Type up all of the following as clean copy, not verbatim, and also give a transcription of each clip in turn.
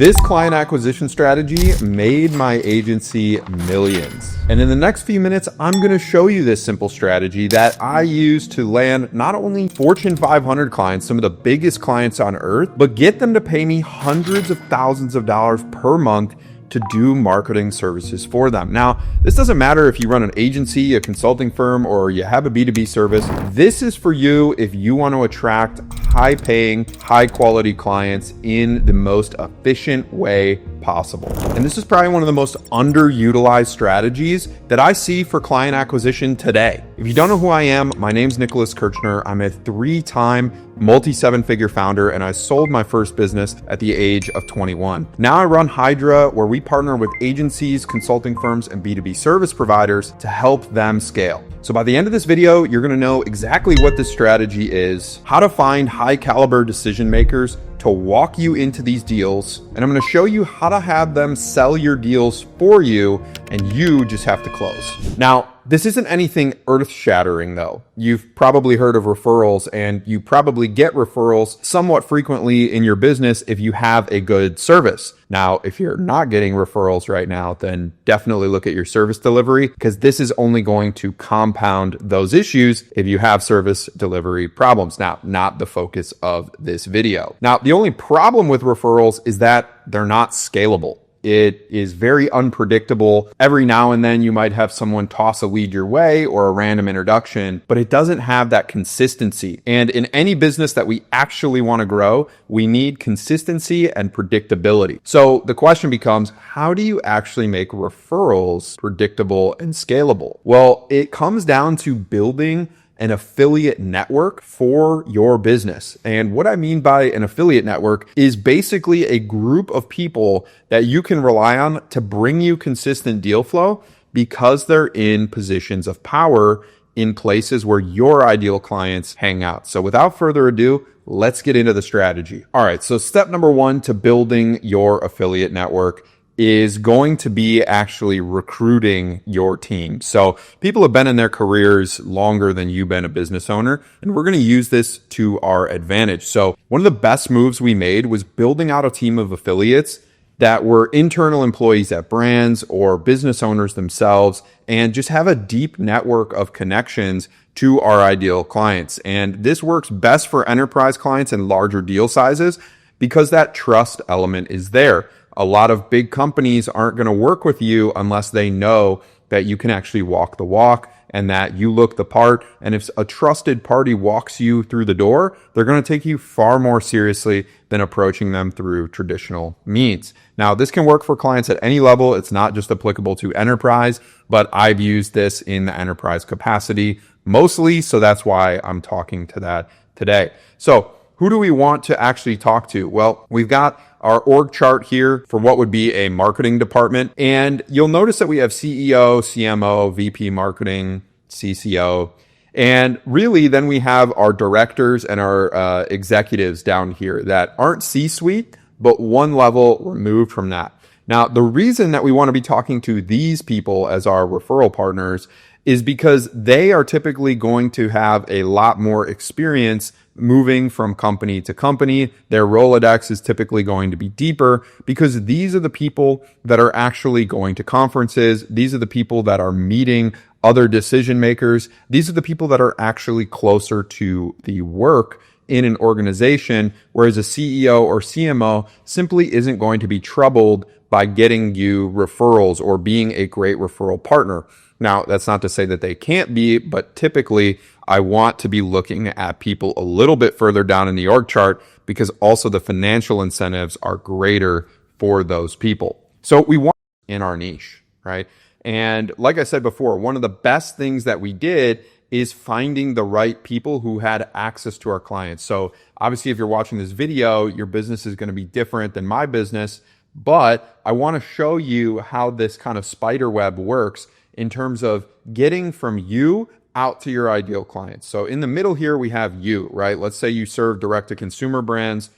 This client acquisition strategy made my agency millions. And in the next few minutes, I'm going to show you this simple strategy that I use to land not only Fortune 500 clients, some of the biggest clients on earth, but get them to pay me hundreds of thousands of dollars per month to do marketing services for them. Now, this doesn't matter if you run an agency, a consulting firm, or you have a B2B service. This is for you if you want to attract high-paying, high-quality clients in the most efficient way possible. And this is probably one of the most underutilized strategies that I see for client acquisition today. If you don't know who I am, my name's Nicholas Kirchner. I'm a 3-time multi-7-figure founder, and I sold my first business at the age of 21. Now I run Hydra, where we partner with agencies, consulting firms, and B2B service providers to help them scale. So by the end of this video, you're gonna know exactly what this strategy is, how to find high caliber decision makers to walk you into these deals, and I'm gonna show you how to have them sell your deals for you, and you just have to close. Now, this isn't anything earth-shattering though. You've probably heard of referrals, and you probably get referrals somewhat frequently in your business if you have a good service. Now, if you're not getting referrals right now, then definitely look at your service delivery, because this is only going to compound those issues if you have service delivery problems. Now, not the focus of this video. Now, the only problem with referrals is that they're not scalable. It is very unpredictable. Every now and then you might have someone toss a lead your way or a random introduction, but it doesn't have that consistency. And in any business that we actually want to grow, we need consistency and predictability. So the question becomes, how do you actually make referrals predictable and scalable? Well, it comes down to building an affiliate network for your business. And what I mean by an affiliate network is basically a group of people that you can rely on to bring you consistent deal flow because they're in positions of power in places where your ideal clients hang out. So without further ado, let's get into the strategy. All right, so step number 1 to building your affiliate network is going to be actually recruiting your team. So people have been in their careers longer than you've been a business owner, and we're going to use this to our advantage. So one of the best moves we made was building out a team of affiliates that were internal employees at brands or business owners themselves, and just have a deep network of connections to our ideal clients. And this works best for enterprise clients and larger deal sizes because that trust element is there. A lot of big companies aren't going to work with you unless they know that you can actually walk the walk and that you look the part. And if a trusted party walks you through the door, they're going to take you far more seriously than approaching them through traditional means. Now, this can work for clients at any level. It's not just applicable to enterprise, but I've used this in the enterprise capacity mostly. So that's why I'm talking to that today. So who do we want to actually talk to? Well, we've got our org chart here for what would be a marketing department. And you'll notice that we have CEO, CMO, VP marketing, CCO. And really then we have our directors and our executives down here that aren't C-suite, but one level removed from that. Now, the reason that we want to be talking to these people as our referral partners is because they are typically going to have a lot more experience moving from company to company. Their Rolodex is typically going to be deeper because these are the people that are actually going to conferences. These are the people that are meeting other decision makers. These are the people that are actually closer to the work in an organization, whereas a CEO or CMO simply isn't going to be troubled by getting you referrals or being a great referral partner. Now, that's not to say that they can't be, but typically I want to be looking at people a little bit further down in the org chart because also the financial incentives are greater for those people. So we want in our niche, right? And like I said before, one of the best things that we did is finding the right people who had access to our clients. So obviously, if you're watching this video, your business is going to be different than my business, but I want to show you how this kind of spider web works in terms of getting from you out to your ideal clients. So in the middle here, we have you, right? Let's say you serve direct to consumer brands.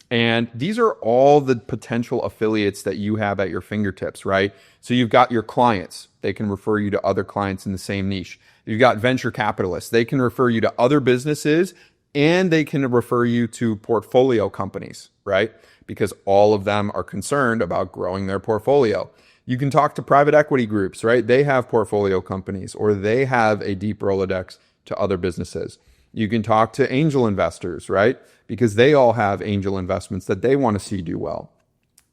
And these are all the potential affiliates that you have at your fingertips, right? So you've got your clients. They can refer you to other clients in the same niche. You've got venture capitalists. They can refer you to other businesses and they can refer you to portfolio companies, right? because all of them are concerned about growing their portfolio. You can talk to private equity groups, right? They have portfolio companies or they have a deep Rolodex to other businesses. You can talk to angel investors, right? Because they all have angel investments that they want to see do well.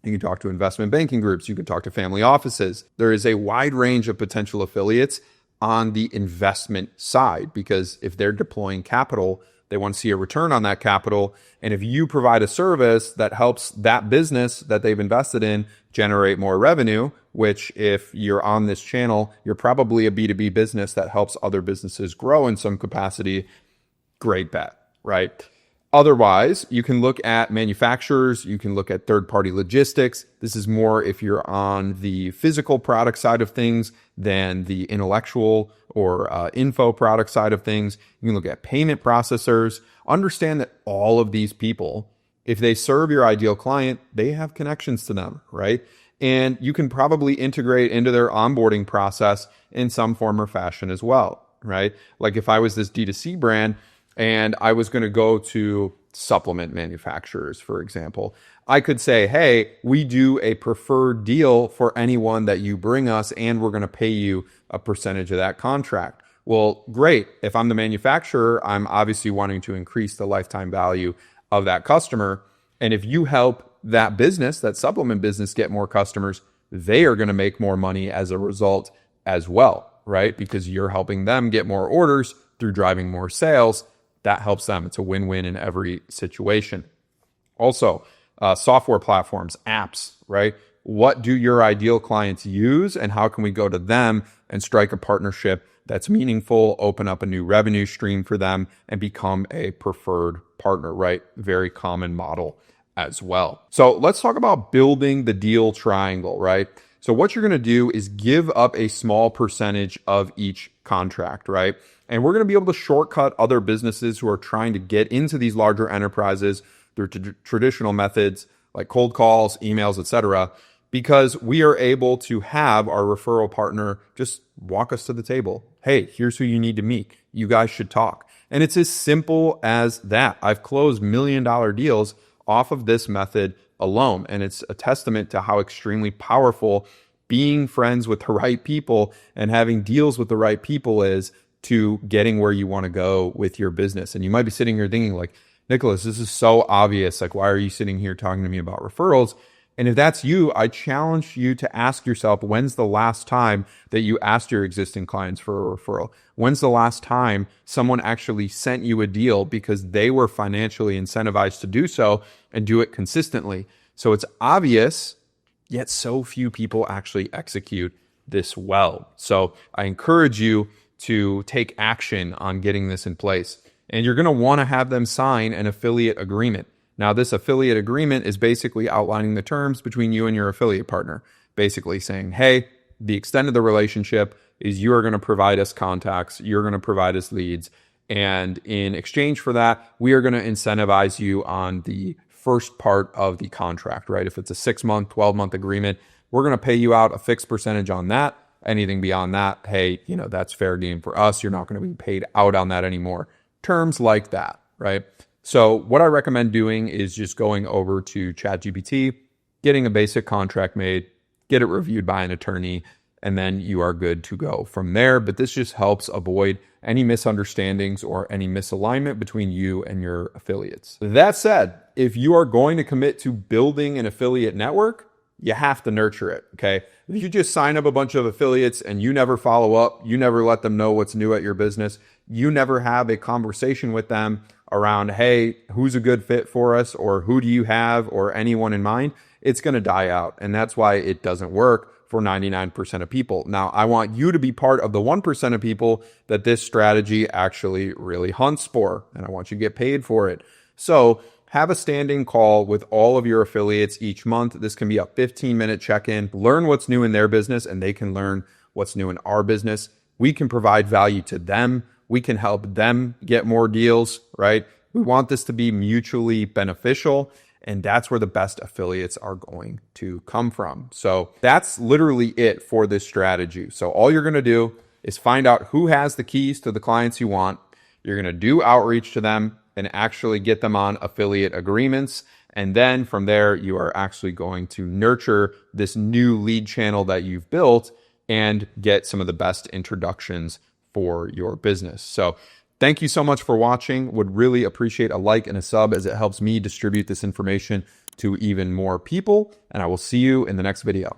You can talk to investment banking groups. You can talk to family offices. There is a wide range of potential affiliates on the investment side, because if they're deploying capital, they want to see a return on that capital. And if you provide a service that helps that business that they've invested in generate more revenue, which if you're on this channel, you're probably a B2B business that helps other businesses grow in some capacity, great bet, right? Otherwise, you can look at manufacturers, you can look at third-party logistics. This is more if you're on the physical product side of things than the intellectual or info product side of things. You can look at payment processors. Understand that all of these people, if they serve your ideal client, they have connections to them, right? And you can probably integrate into their onboarding process in some form or fashion as well, right? Like if I was this DTC brand, and I was going to go to supplement manufacturers, for example, I could say, hey, we do a preferred deal for anyone that you bring us, and we're going to pay you a percentage of that contract. Well, great. If I'm the manufacturer, I'm obviously wanting to increase the lifetime value of that customer. And if you help that business, that supplement business, get more customers, they are going to make more money as a result as well, right? Because you're helping them get more orders through driving more sales. That helps them. It's a win-win in every situation. Also, software platforms, apps, right? What do your ideal clients use, and how can we go to them and strike a partnership that's meaningful, open up a new revenue stream for them, and become a preferred partner, right? Very common model as well. So let's talk about building the deal triangle, right? So what you're going to do is give up a small percentage of each contract, right? And we're going to be able to shortcut other businesses who are trying to get into these larger enterprises through traditional methods like cold calls, emails, etc., because we are able to have our referral partner just walk us to the table. Hey, here's who you need to meet. You guys should talk. And it's as simple as that. I've closed $1 million deals off of this method alone. And it's a testament to how extremely powerful being friends with the right people and having deals with the right people is to getting where you want to go with your business. And you might be sitting here thinking like, Nicholas, this is so obvious. Like, why are you sitting here talking to me about referrals? And if that's you, I challenge you to ask yourself, when's the last time that you asked your existing clients for a referral? When's the last time someone actually sent you a deal because they were financially incentivized to do so and do it consistently? So it's obvious, yet so few people actually execute this well. So I encourage you to take action on getting this in place. And you're going to want to have them sign an affiliate agreement. Now, this affiliate agreement is basically outlining the terms between you and your affiliate partner, basically saying, hey, the extent of the relationship is you are going to provide us contacts, you're going to provide us leads, and in exchange for that, we are going to incentivize you on the first part of the contract, right? If it's a 6-month, 12-month agreement, we're going to pay you out a fixed percentage on that. Anything beyond that, hey, that's fair game for us. You're not going to be paid out on that anymore. Terms like that, right? So what I recommend doing is just going over to ChatGPT, getting a basic contract made, get it reviewed by an attorney, and then you are good to go from there. But this just helps avoid any misunderstandings or any misalignment between you and your affiliates. That said, if you are going to commit to building an affiliate network, you have to nurture it, okay? If you just sign up a bunch of affiliates and you never follow up, you never let them know what's new at your business, you never have a conversation with them around, hey, who's a good fit for us, or who do you have, or anyone in mind, it's going to die out. And that's why it doesn't work for 99% of people. Now, I want you to be part of the 1% of people that this strategy actually really hunts for, and I want you to get paid for it. So have a standing call with all of your affiliates each month. This can be a 15-minute check-in. Learn what's new in their business, and they can learn what's new in our business. We can provide value to them. We can help them get more deals, right? We want this to be mutually beneficial, and that's where the best affiliates are going to come from. So that's literally it for this strategy. So all you're going to do is find out who has the keys to the clients you want. You're going to do outreach to them and actually get them on affiliate agreements. And then from there, you are actually going to nurture this new lead channel that you've built and get some of the best introductions for your business. So thank you so much for watching. Would really appreciate a like and a sub as it helps me distribute this information to even more people. And I will see you in the next video.